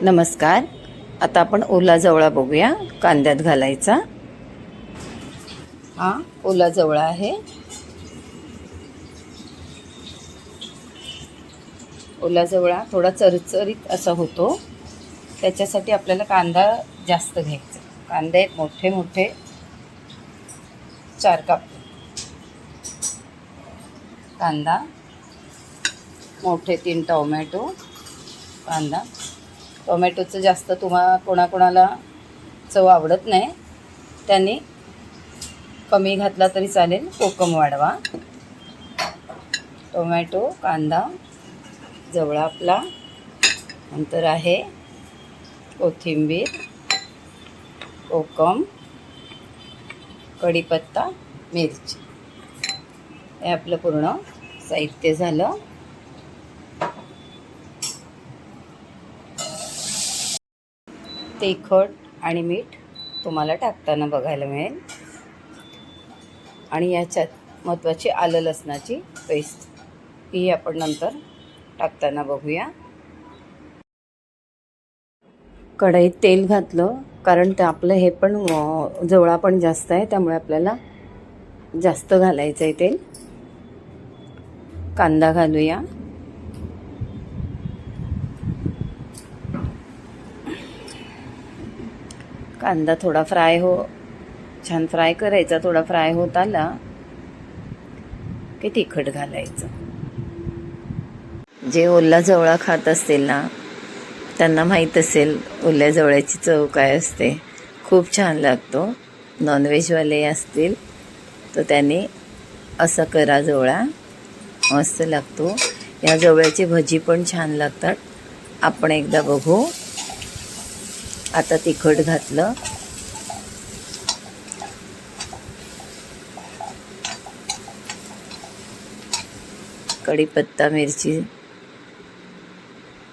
नमस्कार. आता आपण ओला जवळा बघूया कांद्यात घालायचा. हा ओला जवळा आहे. ओला जवळा थोडा चरचरीत असा होतो, त्याच्यासाठी आपल्याला कांदा जास्त घ्यायचा. कांदे मोठे मोठे 4 काप कांदा, मोठे 3 टोमॅटो. कांदा टोमॅटोचं जास्त कोणाकोणाला चव आवडत नाही, त्याने कमी घातला तरी चालेल. कोकम वाढवा. टोमॅटो, कांदा, जवळा आपला, नंतर आहे कोथिंबीर, कोकम, कढीपत्ता, मिरची. हे आपलं पूर्ण साहित्य झालं. तिखट आणि मीठ तुम्हाला टाकताना बघायला मिळेल. आणि याच्यात महत्त्वाची आलं लसणाची पेस्ट, ही आपण नंतर टाकताना बघूया. कढईत तेल घातलं, कारण ते आपलं हे पण जवळा पण जास्त आहे, त्यामुळे आपल्याला जास्त घालायचं आहे तेल. कांदा घालूया. कांदा थोडा छान फ्राय करायचा. थोडा फ्राय होत आला की तिखट घालायचं. जे ओला जवळा खात असतील ना, त्यांना माहीत असेल ओल्या जवळ्याची चव काय असते. खूप छान लागतो. नॉनव्हेजवाले असतील तर त्यांनी असं करा. जवळा मस्त लागतो. या जवळ्याची भजी पण छान लागतात. आपण एकदा बघू. आता तिखट घातलं. कढीपत्ता, मिरची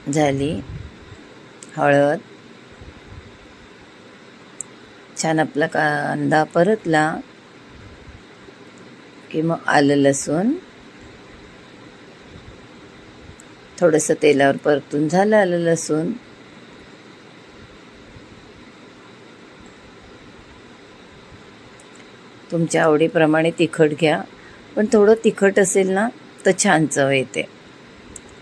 झाली. हळद. छान आपला कांदा परतला की मग आलं लसूण थोडंसं तेलावर परतून झालं. आलं लसूण तुमच्या आवडीप्रमाणे तिखट घ्या, पण थोडं तिखट असेल ना तर छान चव येते.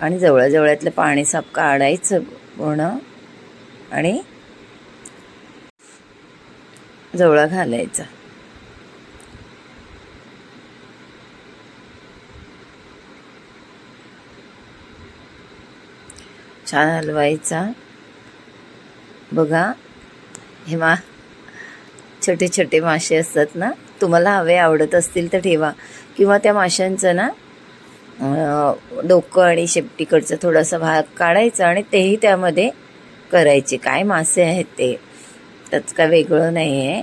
आणि जवळ्यातलं पाणी साफ काढायचं पूर्ण आणि जवळा घालायचा. छान हलवायचा. बघा, हे छोटे छोटे मासे असतात ना, तुम्हाला हवे आवडत असतील तर ठेवा, किंवा त्या माशांचं ना डोकं आणि शेपटीकडचं थोडासा भाग काढायचा आणि तेही त्यामध्ये करायचे. काय मासे आहेत ते, त्याच काय वेगळं नाही आहे.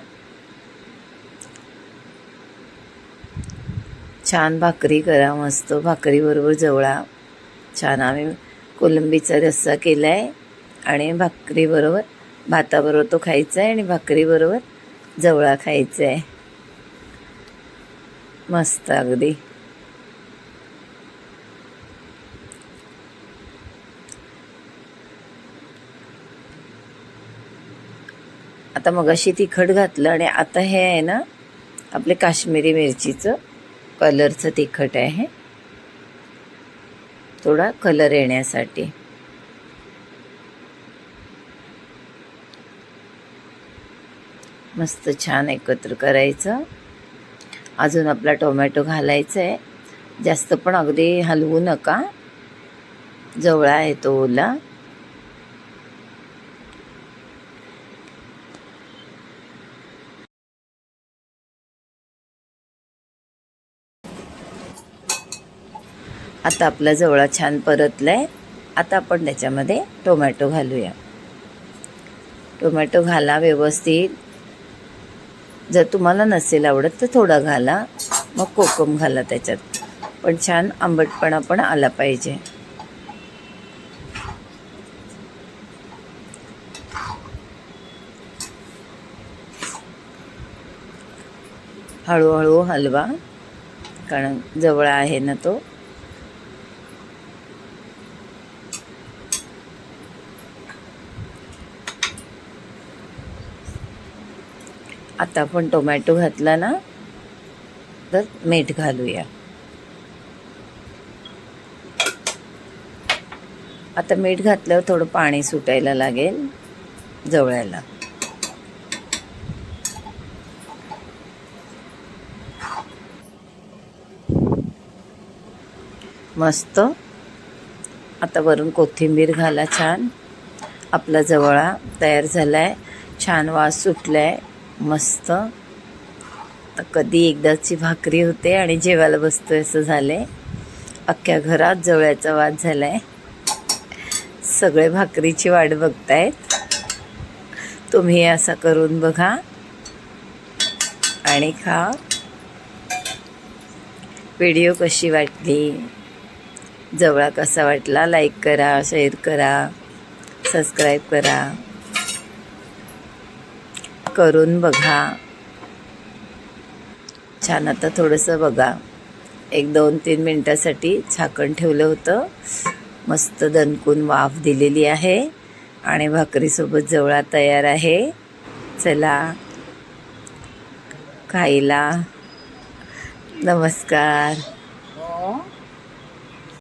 छान भाकरी करा. मस्त भाकरीबरोबर जवळा छान. आम्ही कोलंबीचा रस्सा केला आहे आणि भाकरीबरोबर, भाताबरोबर तो खायचा आहे आणि भाकरीबरोबर जवळा खायचा आहे. मस्त अगदी. आता मगाशी तिखट घातलं आणि आता हे आहे ना आपले काश्मीरी मिरचीचं कलरचं तिखट आहे, थोडा कलर येण्यासाठी. मस्त छान एकत्र करायचं. अजून आपला टोमॅटो घालायचा आहे. जास्त पण अगदी हलवू नका, जवळा आहे तो ओला. आता आपला जवळा छान परतलाय. आता आपण त्याच्यामध्ये टोमॅटो घालूया. टोमॅटो घाला व्यवस्थित. जर तुम्हाला नसेल आवडत तर थोडा घाला, मग कोकम घाला त्याच्यात. पण छान आंबटपणा पण आला पाहिजे. हळूहळू हलवा, कारण जवळा आहे ना तो. आता आपण टोमॅटो घातला ना, तर मीठ घालूया. आता मीठ घातल्यावर थोडं पाणी सुटायला लागेल जवळ्याला. मस्त. आता वरून कोथिंबीर घाला छान. आपला जवळा तयार झाला आहे. छान वास सुटला आहे मस्त. तर कधी एकदाची भाकरी होते आणि जेवायला बसतोय असं झालं आहे. अख्ख्या घरात जवळ्याचा वास झाला आहे. सगळे भाकरीची वाट बघतायत. तुम्ही असं करून बघा आणि खा. व्हिडिओ कशी वाटली, जवळा कसा वाटला, लाईक करा, शेअर करा, सबस्क्राईब करा. करून बघा छान. आता थोडंसं बघा, 1-2-3 मिनटासाठी झाकण ठेवलं होतं. मस्त दणकून वाफ दिलेली आहे आणि भाकरीसोबत जवळा तयार आहे. चला खायला. नमस्कार.